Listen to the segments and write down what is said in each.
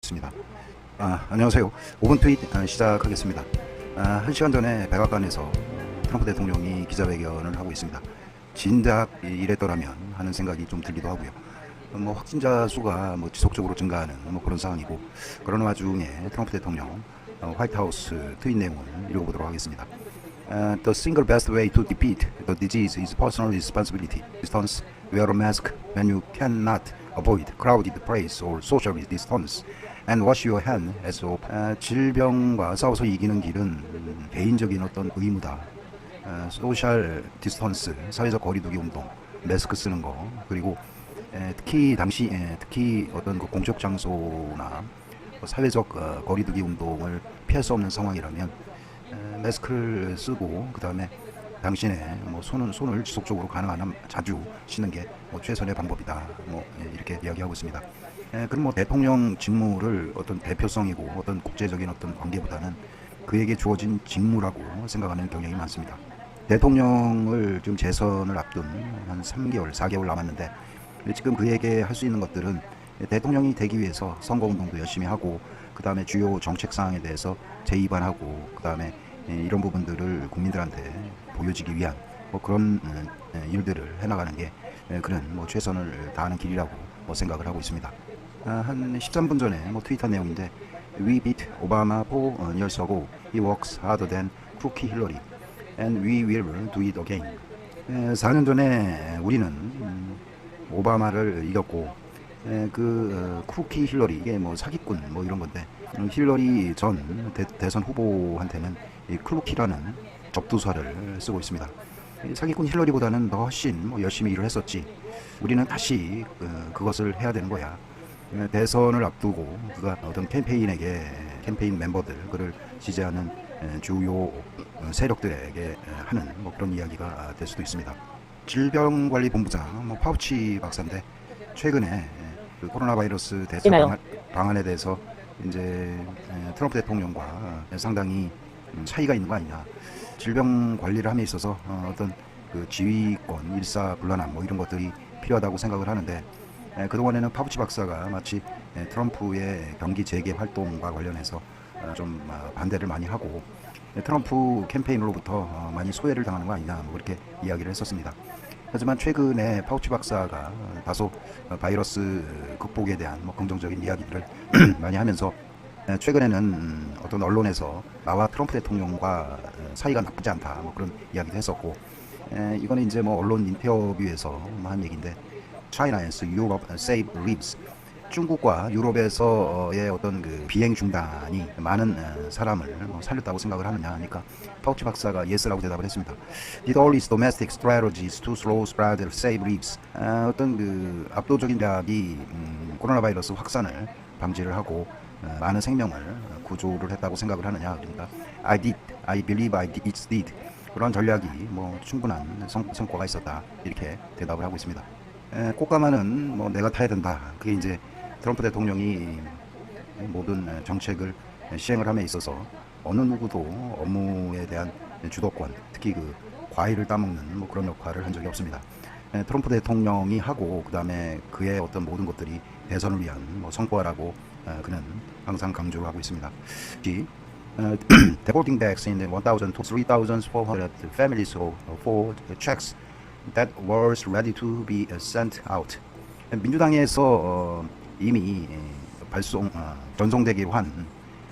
있습니다. 안녕하세요. 5분 트윗 시작하겠습니다. 1시간 전에 백악관에서 트럼프 대통령이 기자회견을 하고 있습니다. 진작 이랬더라면 하는 생각이 좀 들기도 하고요. 확진자 수가 지속적으로 증가하는 그런 상황이고, 그런 와중에 트럼프 대통령 화이트하우스 트윗 내용을 읽어보도록 하겠습니다. The single best way to defeat the disease is personal responsibility. Distance, wear a mask when you cannot avoid crowded place or social distance, and wash your hand as often. 질병과 싸워서 이기는 길은 개인적인 어떤 의무다. 소셜 디스턴스, 사회적 거리두기 운동, 마스크 쓰는 거, 그리고 특히 어떤 공적 장소나 사회적 거리두기 운동을 피할 수 없는 상황이라면 마스크를 쓰고, 그 다음에 당신의 손을 지속적으로 가능한 한 자주 씻는 게 최선의 방법이다. 이렇게 이야기하고 있습니다. 그럼 대통령 직무를 어떤 대표성이고 어떤 국제적인 어떤 관계보다는 그에게 주어진 직무라고 생각하는 경향이 많습니다. 대통령을 지금 재선을 앞둔 한 3개월, 4개월 남았는데, 지금 그에게 할 수 있는 것들은 대통령이 되기 위해서 선거운동도 열심히 하고, 그 다음에 주요 정책사항에 대해서 재입안하고, 그 다음에 이런 부분들을 국민들한테 보여지기 위한 그런 일들을 해나가는 게 그는 최선을 다하는 길이라고 생각을 하고 있습니다. 한 13분 전에 트윗한 내용인데, We beat Obama 4 years ago. He works harder than Crookie Hillary, and we will do it again. 4년 전에 우리는 오바마를 이겼고, 크루키 힐러리, 이게 사기꾼 이런 건데, 힐러리 전 대선 후보한테는 이 크루키라는 접두사를 쓰고 있습니다. 사기꾼 힐러리보다는 더 훨씬 열심히 일을 했었지. 우리는 다시 그것을 해야 되는 거야. 대선을 앞두고 그가 어떤 캠페인 멤버들, 그를 지지하는 주요 세력들에게 하는 그런 이야기가 될 수도 있습니다. 질병관리본부장 파우치 박사인데, 최근에 그 코로나 바이러스 대처 방안에 대해서 이제 트럼프 대통령과 상당히 차이가 있는 거 아니냐. 질병 관리를 함에 있어서 어떤 그 지휘권, 일사불란함 이런 것들이 필요하다고 생각을 하는데, 그동안에는 파우치 박사가 마치 트럼프의 경기 재개 활동과 관련해서 좀 반대를 많이 하고, 트럼프 캠페인으로부터 많이 소외를 당하는 거 아니냐, 그렇게 이야기를 했었습니다. 하지만 최근에 파우치 박사가 다소 바이러스 극복에 대한 긍정적인 이야기들을 많이 하면서, 최근에는 어떤 언론에서 나와 트럼프 대통령과 사이가 나쁘지 않다 그런 이야기도 했었고, 이거는 이제 언론 인터뷰에서 한 얘기인데, China and Europe save lives. 중국과 유럽에서의 어떤 그 비행 중단이 많은 사람을 살렸다고 생각을 하느냐 하니까, 파우치 박사가 yes라고 대답을 했습니다. Did all its domestic strategies to slow spread save lives. 어떤 그 압도적인 대학이 코로나 바이러스 확산을 방지를 하고 많은 생명을 구조를 했다고 생각을 하느냐. 그러니까 I believe it did. 그런 전략이 충분한 성과가 있었다, 이렇게 대답을 하고 있습니다. 꽃가마는 내가 타야 된다. 그게 이제 트럼프 대통령이 모든 정책을 시행을 함에 있어서 어느 누구도 업무에 대한 주도권, 특히 그 과일을 따먹는 그런 역할을 한 적이 없습니다. 트럼프 대통령이 하고, 그 다음에 그의 어떤 모든 것들이 대선을 위한 성과라고 그는 항상 강조를 하고 있습니다. Deporting backs in 1,000 to 3,400 families for checks that was ready to be sent out. 민주당에서 이미 전송되기로 한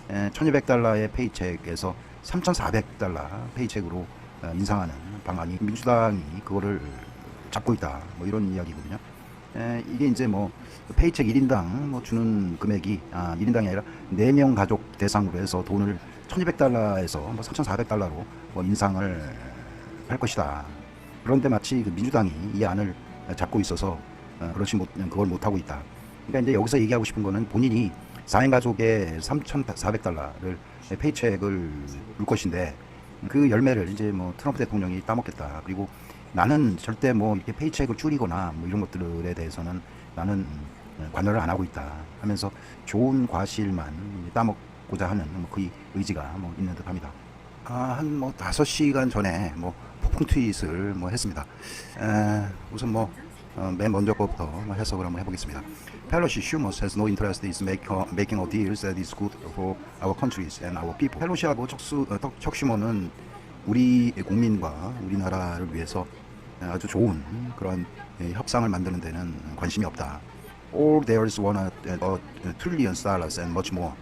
$1,200의 페이첵에서 $3,400 페이첵으로 인상하는 방안이, 민주당이 그거를 잡고 있다, 이런 이야기거든요. 이게 이제 페이첵 1인당 주는 금액이 1인당이 아니라 4명 가족 대상으로 해서 돈을 $1,200에서 $3,400로 인상을 할 것이다. 그런데 마치 그 민주당이 이 안을 잡고 있어서 그걸 못하고 있다. 그러니까 이제 여기서 얘기하고 싶은 거는, 본인이 4인 가족에 $3,400를 페이첵을 줄 것인데, 그 열매를 이제 트럼프 대통령이 따먹겠다. 그리고 나는 절대 이렇게 페이첵을 줄이거나 이런 것들에 대해서는 나는 관여를 안 하고 있다 하면서 좋은 과실만 따먹고자 하는 그 의지가 있는 듯합니다. 한 5시간 전에 폭풍 트윗을 했습니다. 우선 맨 먼저 거부터 해석을 한번 해보겠습니다. 펠로시 슈머스 has no interest in making a deal that is good for our countries and our people. 펠로시하고 척 슈머는 우리 국민과 우리나라를 위해서 아주 좋은 그런 협상을 만드는 데는 관심이 없다. All theirs want trillions dollars and much more.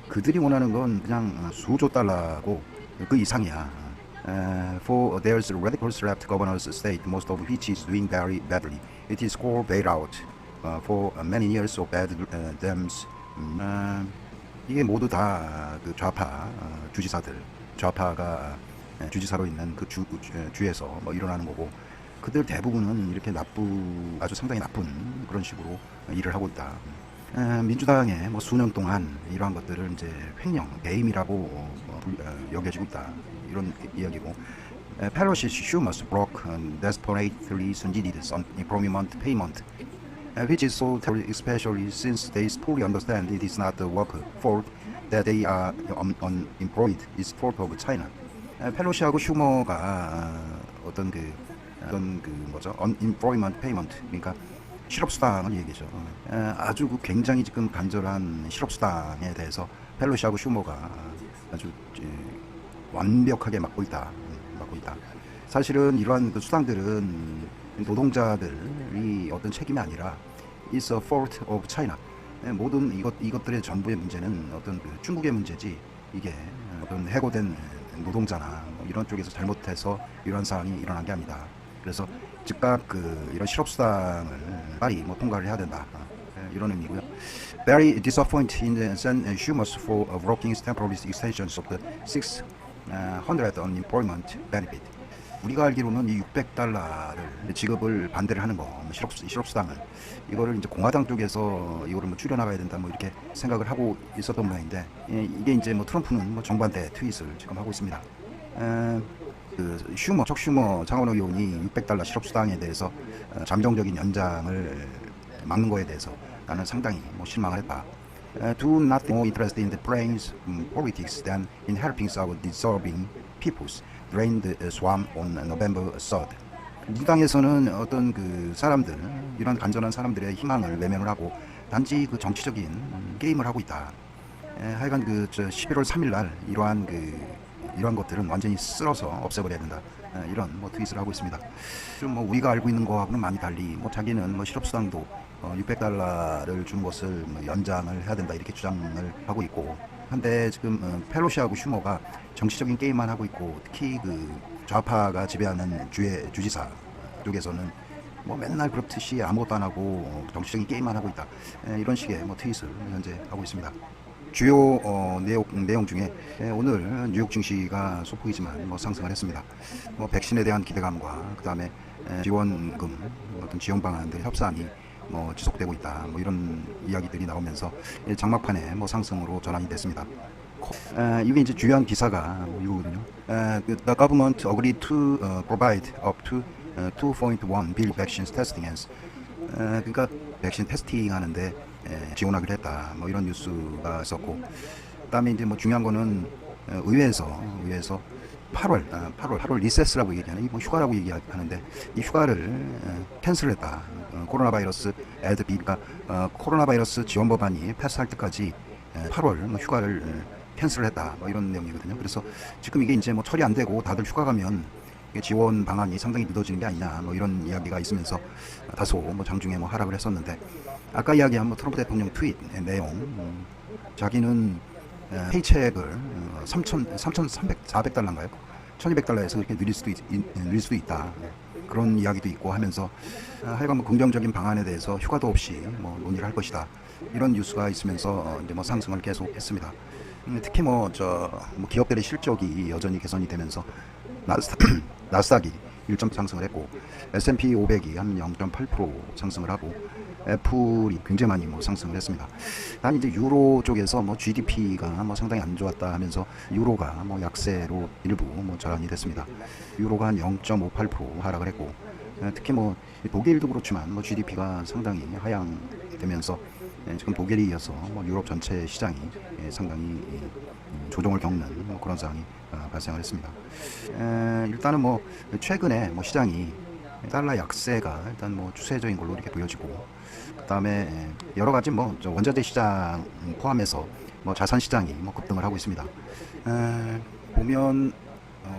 그들이 원하는 건 그냥 수조 달러고 그 이상이야. For there's radical left governors state, most of which is doing very badly. It is called bailout for many years of bad dams. 이게 모두 다 그 좌파 주지사들, 좌파가 주지사로 있는 그 주에서 뭐 일어나는 거고, 그들 대부분은 이렇게 아주 상당히 나쁜 그런 식으로 일을 하고 있다. 민주당의 뭐 수년 동안 이러한 것들을 이제 횡령, 배임이라고 여겨지고 있다. 이런 이야기고. Pelosi Schumer's broke desperately needed unemployment payment, which is so terrible, especially since they fully understand it is not the worker fault that they are unemployed. It's fault of China. 펠로시하고 슈머가 어떤 그 뭐죠? unemployment payment, 그러니까 실업수당을 얘기죠. 아주 굉장히 지금 간절한 실업수당에 대해서 펠로시하고 슈머가 아주 완벽하게 막고 있다. 사실은 이러한 그 수당들은 노동자들이 어떤 책임이 아니라 it's a fault of China. 모든 이것들의 전부의 문제는 어떤 그 중국의 문제지, 이게 어떤 해고된 노동자나 뭐 이런 쪽에서 잘못해서 이런 상황이 일어난 게 아니다. 그래서 즉각 이런 실업수당을 빨리 뭐 통과를 해야 된다. 이런 의미고요. Very disappointed in the Schumer's for working temporary extensions of the 600 unemployment benefit. 우리가 알기로는 이 600달러를 지급을 반대를 하는 거, 실업수당을, 이거를 이제 공화당 쪽에서 이거를 뭐 줄여나가야 된다, 뭐 이렇게 생각을 하고 있었던 모양인데, 이게 이제 뭐 트럼프는 뭐 정반대 트윗을 지금 하고 있습니다. 척 슈머 창원호 의원이 600달러 실업수당에 대해서 잠정적인 연장을 막는 거에 대해서 나는 상당히 뭐 실망을 했다. Do not more interested in the brains politics than in helping our deserving peoples drain the swamp on November 3rd. 민주당에서는 어떤 그 사람들, 이런 간절한 사람들의 희망을 외면을 하고 단지 그 정치적인 게임을 하고 있다. 하여간 11월 3일 날 이러한 것들은 완전히 쓸어서 없애버려야 된다. 이런 뭐 트윗을 하고 있습니다. 좀 뭐 우리가 알고 있는 거하고는 많이 달리, 뭐 자기는 뭐 실업수당도 600달러를 주는 것을 뭐 연장을 해야 된다, 이렇게 주장을 하고 있고, 한데 지금 펠로시하고 슈머가 정치적인 게임만 하고 있고, 특히 그 좌파가 지배하는 주지사 쪽에서는 뭐 맨날 그렇듯이 아무것도 안 하고 정치적인 게임만 하고 있다. 이런 식의 뭐 트윗을 현재 하고 있습니다. 주요 내용 중에 오늘 뉴욕 증시가 소폭이지만 뭐 상승을 했습니다. 뭐 백신에 대한 기대감과 그 다음에 지원금, 어떤 지원 방안들 협상이 뭐 지속되고 있다, 뭐 이런 이야기들이 나오면서 장막판에 뭐 상승으로 전환이 됐습니다. 이게 이제 주요한 기사가 이거거든요. The government agreed to provide up to 2.1 billion vaccines testing hands. 그러니까 백신 테스팅 하는데 지원하기로 했다, 뭐 이런 뉴스가 있었고, 그다음에 이제 뭐 중요한 거는 의회에서 8월 리세스라고 얘기하는, 이 뭐 휴가라고 얘기하는데, 이 휴가를 캔슬했다. 코로나 바이러스 그러니까 코로나 바이러스 지원 법안이 패스할 때까지 8월 뭐 휴가를 캔슬했다, 뭐 이런 내용이거든요. 그래서 지금 이게 이제 뭐 처리 안 되고 다들 휴가 가면 지원 방안이 상당히 늦어지는 게 아니냐, 뭐 이런 이야기가 있으면서 다소 뭐 장중에 뭐 하락을 했었는데, 아까 이야기한 뭐 트럼프 대통령 트윗 내용, 자기는 페이첵을 400달러인가요? 1200달러에서 이렇게 늘릴 수도 있다. 그런 이야기도 있고 하면서 하여간 뭐 긍정적인 방안에 대해서 휴가도 없이 뭐 논의를 할 것이다. 이런 뉴스가 있으면서 이제 뭐 상승을 계속했습니다. 특히 뭐 기업들의 실적이 여전히 개선이 되면서 나스닥이 1점 상승을 했고, S&P 500이 한 0.8% 상승을 하고, 애플이 굉장히 많이 뭐 상승을 했습니다. 단 이제 유로 쪽에서 뭐 GDP가 뭐 상당히 안 좋았다 하면서 유로가 뭐 약세로 일부 뭐 전환이 됐습니다. 유로가 한 0.58% 하락을 했고, 특히 뭐 독일도 그렇지만 뭐 GDP가 상당히 하향되면서 지금 독일에 이어서 뭐 유럽 전체 시장이 상당히 조정을 겪는 뭐 그런 상황이 발생을 했습니다. 일단은 뭐 최근에 뭐 시장이 달러 약세가 일단 뭐 추세적인 걸로 이렇게 보여지고, 그다음에 여러 가지 뭐저 원자재 시장 포함해서 뭐 자산 시장이 뭐 급등을 하고 있습니다. 보면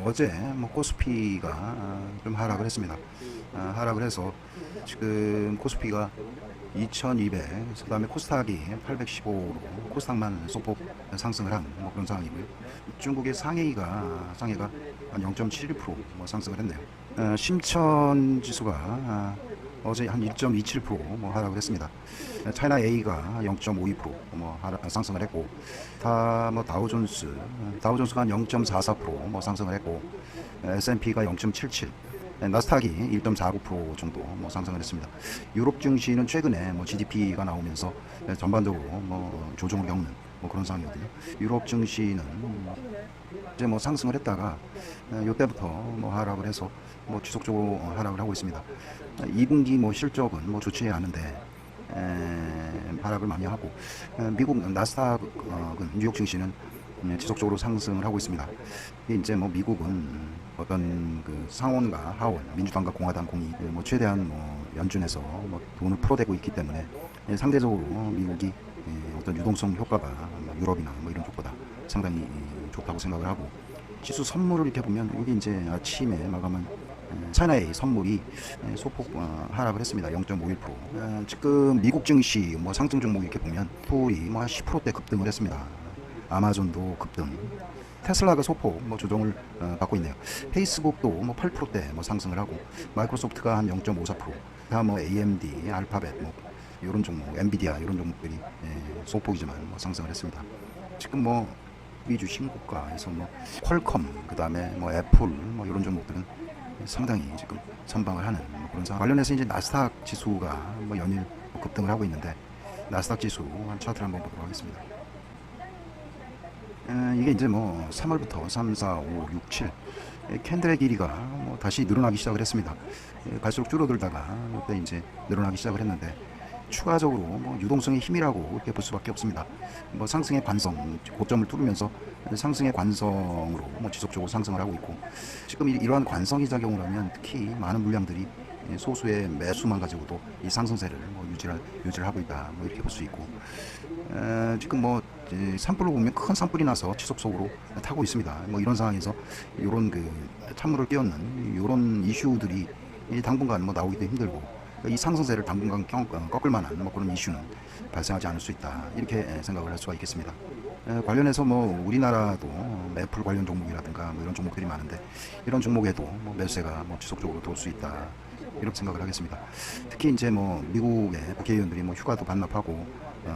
어제 뭐 코스피가 좀 하락을 했습니다. 하락을 해서 지금 코스피가 2200, 그다음에 코스닥이 815로 코스닥만 소폭 상승을 한 뭐 그런 상황이고요. 중국의 상해가 한 0.71%뭐 상승을 했네요. 심천 지수가 어제 한 1.27%뭐 하락을 했습니다. 차이나 A가 0.52%뭐 상승을 했고, 다 뭐 다우존스가 한 0.44%뭐 상승을 했고, S&P가 0.77, 나스닥이 1.49% 정도 뭐 상승을 했습니다. 유럽 증시는 최근에 뭐 GDP가 나오면서 전반적으로 뭐 조정을 겪는 뭐 그런 상황이거든요. 유럽 증시는 이제 뭐 상승을 했다가 이때부터 뭐 하락을 해서 뭐 지속적으로 하락을 하고 있습니다. 2분기 뭐 실적은 뭐 좋지 않은데 하락을 많이 하고, 미국 나스닥은 뉴욕 증시는 지속적으로 상승을 하고 있습니다. 이제 뭐 미국은 어떤 그 상원과 하원, 민주당과 공화당 공이 뭐 최대한 뭐 연준에서 뭐 돈을 풀어대고 있기 때문에 상대적으로 미국이 어떤 유동성 효과가 유럽이나 뭐 이런 쪽보다 상당히 좋다고 생각을 하고, 지수 선물을 이렇게 보면 여기 이제 아침에 마감한 차이나의 선물이 소폭 하락을 했습니다. 0.51%. 지금 미국 증시 뭐 상승 종목 이렇게 보면 풀이 뭐 한 10%대 급등을 했습니다. 아마존도 급등, 테슬라가 소폭 뭐 조정을 받고 있네요. 페이스북도 뭐 8%대 뭐 상승을 하고, 마이크로소프트가 한 0.54%, 다 뭐 AMD, 알파벳 뭐 이런 종목, 엔비디아 이런 종목들이 소폭이지만 뭐 상승을 했습니다. 지금 뭐 위주 신고가에서 뭐 퀄컴, 그다음에 뭐 애플 뭐 이런 종목들은 상당히 지금 선방을 하는 뭐 그런 상황. 관련해서 이제 나스닥 지수가 뭐 연일 뭐 급등을 하고 있는데, 나스닥 지수 한 차트를 한번 보도록 하겠습니다. 이게 이제 뭐 3월부터 3, 4, 5, 6, 7 캔들의 길이가 뭐 다시 늘어나기 시작을 했습니다. 갈수록 줄어들다가 이때 이제 늘어나기 시작을 했는데, 추가적으로 뭐 유동성의 힘이라고 이렇게 볼 수밖에 없습니다. 뭐 상승의 관성, 고점을 뚫으면서 상승의 관성으로 뭐 지속적으로 상승을 하고 있고, 지금 이러한 관성이 작용을 하면 특히 많은 물량들이 소수의 매수만 가지고도 이 상승세를 뭐 유지를 하고 있다, 뭐 이렇게 볼 수 있고, 지금 뭐 산불을 보면 큰 산불이 나서 지속적으로 타고 있습니다. 뭐 이런 상황에서 이런 그 찬물을 끼얹는 이런 이슈들이 당분간 뭐 나오기도 힘들고, 이 상승세를 당분간 꺾을 만한 뭐 그런 이슈는 발생하지 않을 수 있다, 이렇게 생각을 할 수가 있겠습니다. 관련해서 뭐 우리나라도 애플 관련 종목이라든가 뭐 이런 종목들이 많은데, 이런 종목에도 뭐 매수세가 뭐 지속적으로 돌 수 있다, 이렇게 생각을 하겠습니다. 특히 이제 뭐 미국의 국회의원들이 뭐 휴가도 반납하고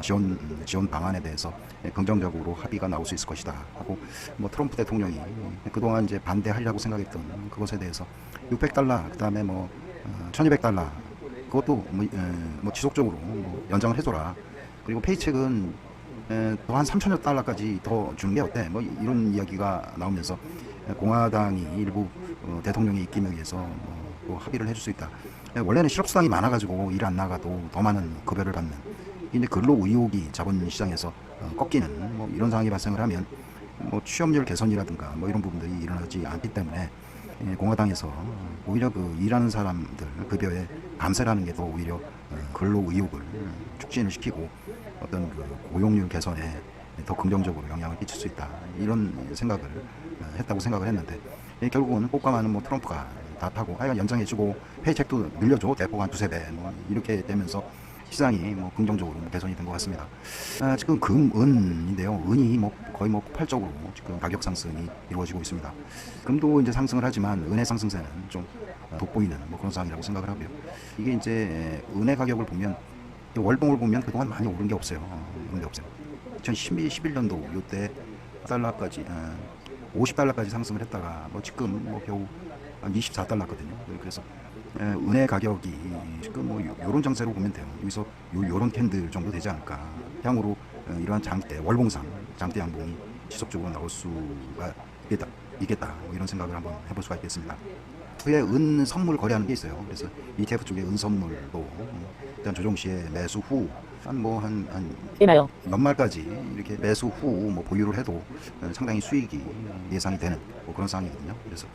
지원 방안에 대해서 긍정적으로 합의가 나올 수 있을 것이다 하고, 뭐 트럼프 대통령이 그동안 이제 반대하려고 생각했던 그것에 대해서 $600, 그다음에 뭐 $1200, 그것도 뭐 지속적으로 뭐 연장을 해줘라. 그리고 페이첵은 더 한 $3000까지 더 주는 게 어때? 뭐 이런 이야기가 나오면서 공화당이 일부 대통령의 입김에 의해서 또 합의를 해줄 수 있다. 원래는 실업수당이 많아가지고 일 안 나가도 더 많은 급여를 받는, 이제 근로 의욕이 자본시장에서 꺾이는 뭐 이런 상황이 발생을 하면 뭐 취업률 개선이라든가 뭐 이런 부분들이 일어나지 않기 때문에, 공화당에서 오히려 그 일하는 사람들 급여에 감세라는 게 더 오히려 근로 의욕을 촉진을 시키고 어떤 그 고용률 개선에 더 긍정적으로 영향을 끼칠 수 있다, 이런 생각을 했다고 생각을 했는데, 결국은 꽃가마는 뭐 트럼프가 다 타고 하여간 연장해주고 페이첵도 늘려줘 대폭 한 두세 배 뭐 이렇게 되면서 시장이 뭐 긍정적으로 개선이 된 것 같습니다. 지금 금은인데요. 은이 뭐 거의 뭐 폭발적으로 지금 가격 상승이 이루어지고 있습니다. 금도 이제 상승을 하지만 은의 상승세는 좀 돋보이는 뭐 그런 상황이라고 생각을 하고요. 이게 이제 은의 가격을 보면, 월봉을 보면 그동안 많이 오른 게 없어요. 오른 게 없어요. 2011년도 이때 달러까지 $50까지 상승을 했다가 뭐 지금 뭐 겨우 한 $24거든요. 그래서 은의 가격이 지금 뭐 요런 장세로 보면 돼요. 여기서 요런 캔들 정도 되지 않을까. 향후로 이러한 장대, 월봉상 장대 양봉이 지속적으로 나올 수가 있겠다. 뭐 이런 생각을 한번 해볼 수가 있겠습니다. 후에 은 선물 거래하는 게 있어요. 그래서 ETF 쪽에 은 선물도 일단 조정 시에 매수 후 한 연말까지 이렇게 매수 후 뭐 보유를 해도 상당히 수익이 예상이 되는 뭐 그런 상황이거든요. 그래서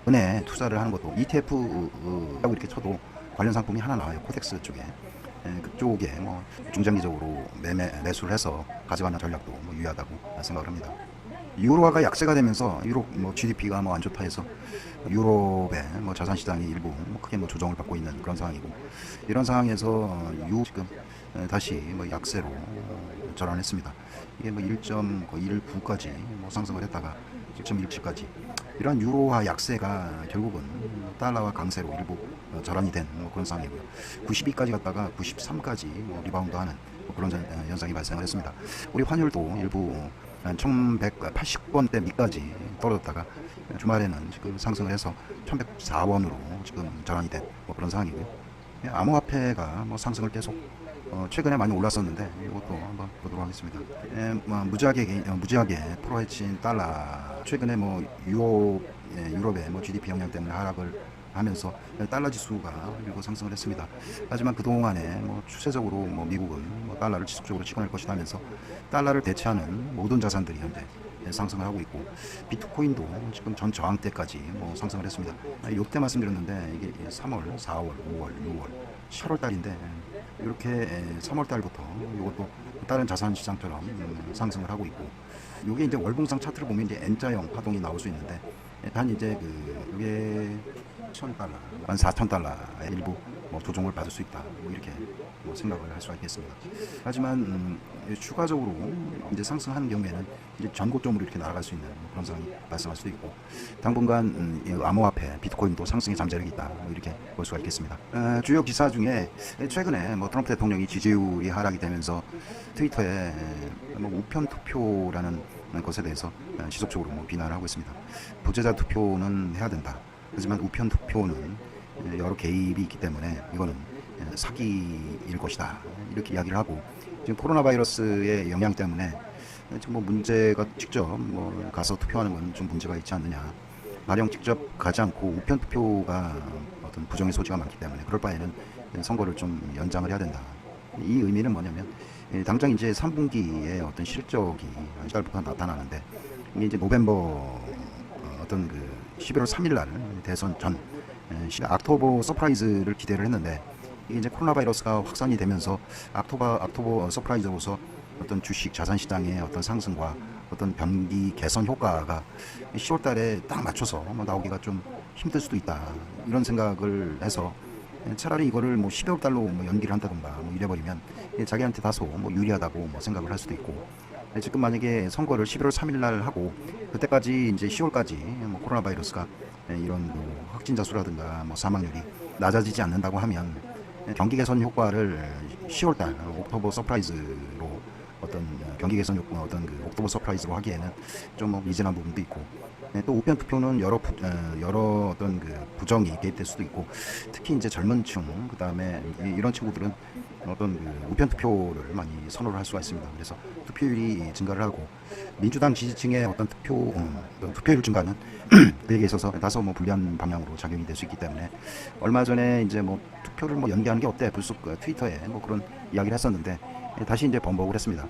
은행에 투자를 하는 것도 ETF 하고 이렇게 쳐도 관련 상품이 하나 나와요. 코덱스 쪽에. 그쪽에 뭐 중장기적으로 매수를 해서 가져가는 전략도 뭐 유효하다고 생각을 합니다. 유로화가 약세가 되면서 유럽 뭐 GDP가 뭐 안 좋다 해서 유럽의 뭐 자산 시장이 일부 뭐 크게 뭐 조정을 받고 있는 그런 상황이고, 이런 상황에서 지금 다시 뭐 약세로 전환했습니다. 이게 뭐 1.19까지 뭐 상승을 했다가 1.17까지, 이러한 유로화 약세가 결국은 달러와 강세로 일부 전환이 된 뭐 그런 상황이고요. 92까지 갔다가 93까지 뭐 리바운드하는 뭐 그런 현상이 발생을 했습니다. 우리 환율도 일부 1180원대 밑까지 떨어졌다가 주말에는 지금 상승을 해서 1104원으로 지금 전환이 된 뭐 그런 상황이고요. 암호화폐가 뭐 상승을 계속 최근에 많이 올랐었는데 이것도 한번 보도록 하겠습니다. 뭐 무지하게 프로헤친 달러, 최근에 뭐 유럽의 뭐 GDP 영향 때문에 하락을 하면서 달러 지수가 일부 상승을 했습니다. 하지만 그동안에 뭐 추세적으로 뭐 미국은 뭐 달러를 지속적으로 찍어낼 것이다 하면서 달러를 대체하는 모든 자산들이 현재 상승을 하고 있고, 비트코인도 지금 전 저항 때까지 뭐 상승을 했습니다. 이때 말씀드렸는데 이게 3월, 4월, 5월, 6월, 7월 달인데 이렇게 3월 달부터 이것도 다른 자산 시장처럼 상승을 하고 있고, 이게 이제 월봉상 차트를 보면 이제 N자형 파동이 나올 수 있는데, 단 이제 이게 1,000달러, 14,000달러의 일부 뭐 조정을 받을 수 있다, 뭐 이렇게 뭐 생각을 할 수가 있겠습니다. 하지만 추가적으로 이제 상승하는 경우에는 이제 전고점으로 이렇게 날아갈 수 있는 그런 상황이 발생할 수도 있고, 당분간 암호화폐 비트코인도 상승의 잠재력이 있다, 뭐 이렇게 볼 수가 있겠습니다. 주요 기사 중에 최근에 뭐 트럼프 대통령이 지지율이 하락이 되면서 트위터에 뭐 우편 투표라는 것에 대해서 지속적으로 뭐 비난을 하고 있습니다. 부재자 투표는 해야 된다. 하지만 우편 투표는 여러 개입이 있기 때문에 이거는 사기일 것이다, 이렇게 이야기를 하고, 지금 코로나 바이러스의 영향 때문에 지금 뭐 문제가 직접 뭐 가서 투표하는 건 좀 문제가 있지 않느냐, 가령 직접 가지 않고 우편 투표가 어떤 부정의 소지가 많기 때문에 그럴 바에는 선거를 좀 연장을 해야 된다. 이 의미는 뭐냐면 당장 이제 3분기에 어떤 실적이 한 달부터 나타나는데, 이게 이제 노벰버 어떤 11월 3일 날 대선 전 악토버 서프라이즈를 기대를 했는데, 이게 이제 코로나 바이러스가 확산이 되면서 악토버 서프라이즈로서 어떤 주식 자산 시장의 어떤 상승과 어떤 경기 개선 효과가 10월 달에 딱 맞춰서 뭐 나오기가 좀 힘들 수도 있다, 이런 생각을 해서 차라리 이거를 뭐 12월 달로 뭐 연기를 한다든가 뭐 이래버리면 자기한테 다소 뭐 유리하다고 뭐 생각을 할 수도 있고, 지금 만약에 선거를 11월 3일 날 하고 그때까지 이제 10월까지 뭐 코로나 바이러스가 이런 뭐 확진자 수라든가 뭐 사망률이 낮아지지 않는다고 하면 경기 개선 효과를 10월 달 옥토버 서프라이즈로 어떤 경기 개선 효과 어떤 옥토버 서프라이즈로 하기에는 좀 뭐 미진한 부분도 있고, 또 우편 투표는 여러 어떤 부정이 개입될 수도 있고, 특히 이제 젊은층, 그 다음에 이런 친구들은 어떤 우편 투표를 많이 선호를 할 수가 있습니다. 그래서 투표율이 증가를 하고, 민주당 지지층의 어떤 투표율 증가는 그에게 있어서 다소 뭐 불리한 방향으로 작용이 될 수 있기 때문에, 얼마 전에 이제 뭐 투표를 뭐 연기하는 게 어때 불쑥 트위터에 뭐 그런 이야기를 했었는데, 다시 이제 번복을 했습니다.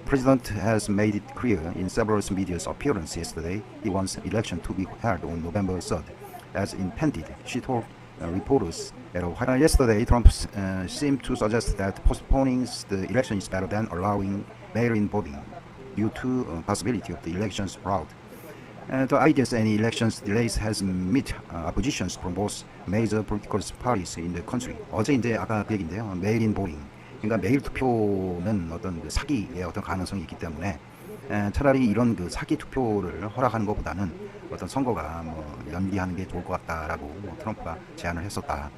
President has made it clear in several media appearances yesterday he wants election to be held on November 3rd, as intended, she told reporters at a while. Yesterday, Trump seemed to suggest that postponing the election is better than allowing mail-in voting due to possibility of the election's fraud. The ideas any elections delays has met oppositions from both major political parties in the country. 어제 이제 아까 그 얘기인데요. 메일인 보링. 그러니까 메일 투표는 어떤 사기의 어떤 가능성이 있기 때문에 차라리 이런 사기 투표를 허락하는 것보다는 어떤 선거가 뭐 연기하는 게 좋을 것 같다라고 뭐 트럼프가 제안을 했었다.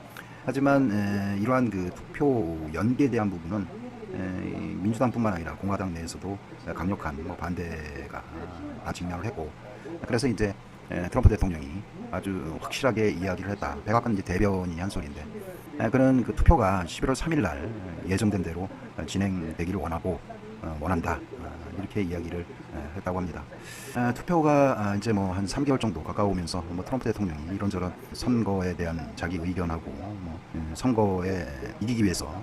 하지만 이러한 투표 연기에 대한 부분은 민주당뿐만 아니라 공화당 내에서도 강력한 뭐 반대가 직면을 했고, 그래서 이제 트럼프 대통령이 아주 확실하게 이야기를 했다. 백악관 이제 대변인이 한 소리인데, 그런 투표가 11월 3일 날 예정된 대로 진행되기를 원한다. 이렇게 이야기를 했다고 합니다. 투표가 이제 뭐 한 3개월 정도 가까우면서 뭐 트럼프 대통령이 이런저런 선거에 대한 자기 의견하고 뭐 선거에 이기기 위해서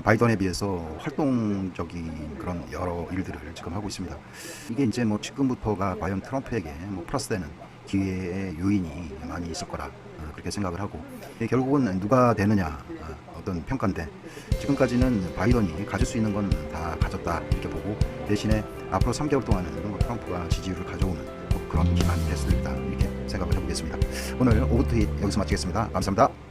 바이든에 비해서 활동적인 그런 여러 일들을 지금 하고 있습니다. 이게 이제 뭐 지금부터가 과연 트럼프에게 뭐 플러스되는 기회의 요인이 많이 있을 거라 그렇게 생각을 하고, 결국은 누가 되느냐 어떤 평가인데, 지금까지는 바이든이 가질 수 있는 건 다 가졌다 이렇게 보고, 대신에 앞으로 3개월 동안은 트럼프가 지지율을 가져오는 그런 기간이 됐습니다 이렇게 생각을 해보겠습니다. 오늘 오브트윗 여기서 마치겠습니다. 감사합니다.